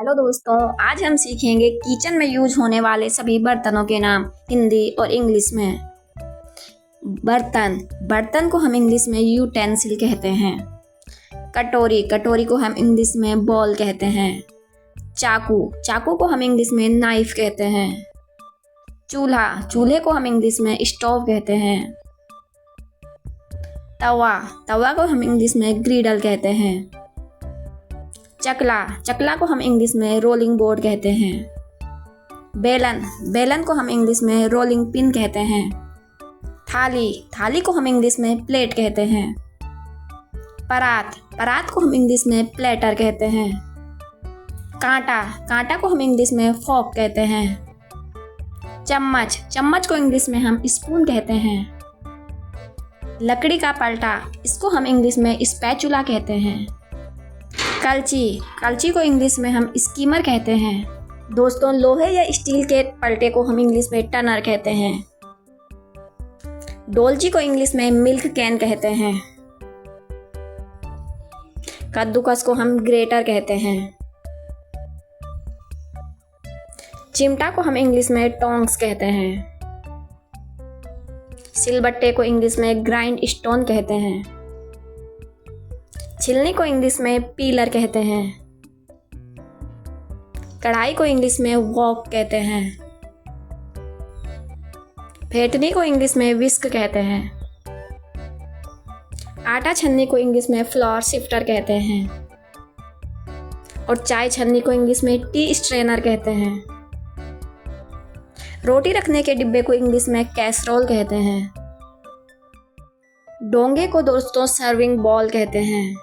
Hello दोस्तों, आज हम सीखेंगे किचन में यूज होने वाले सभी बर्तनों के नाम हिंदी और इंग्लिश में। बर्तन को हम इंग्लिश में यूटेंसिल कहते हैं। कटोरी को हम इंग्लिश में बॉल कहते हैं। चाकू को हम इंग्लिश में नाइफ कहते हैं। चूल्हे को हम इंग्लिश में स्टोव कहते हैं। तवा को हम इंग्लिश में ग्रिडल कहते हैं। चकला को हम इंग्लिश में रोलिंग बोर्ड कहते हैं। बेलन को हम इंग्लिश में रोलिंग पिन कहते हैं। थाली को हम इंग्लिश में प्लेट कहते हैं। परात को हम इंग्लिश में प्लेटर कहते हैं। कांटा को हम इंग्लिश में फोक कहते हैं। चम्मच को इंग्लिश में हम स्पून कहते हैं। लकड़ी का पलटा, इसको हम इंग्लिश में स्पैचुला कहते हैं। कलची को इंग्लिश में हम स्कीमर कहते हैं। दोस्तों, लोहे या स्टील के पलटे को हम इंग्लिश में टनर कहते हैं। डोलची को इंग्लिश में मिल्क कैन कहते हैं। कद्दूकस को हम ग्रेटर कहते हैं। चिमटा को हम इंग्लिश में टोंग्स कहते हैं। सिलबट्टे को इंग्लिश में ग्राइंड स्टोन कहते हैं। छिलनी को इंग्लिश में पीलर कहते हैं। कढ़ाई को इंग्लिश में वॉक कहते हैं। फेंटनी को इंग्लिश में विस्क कहते हैं। आटा छन्नी को इंग्लिश में फ्लोर शिफ्टर कहते हैं। और चाय छन्नी को इंग्लिश में टी स्ट्रेनर कहते हैं। रोटी रखने के डिब्बे को इंग्लिश में कैसरोल कहते हैं। डोंगे को दोस्तों सर्विंग बॉल कहते हैं।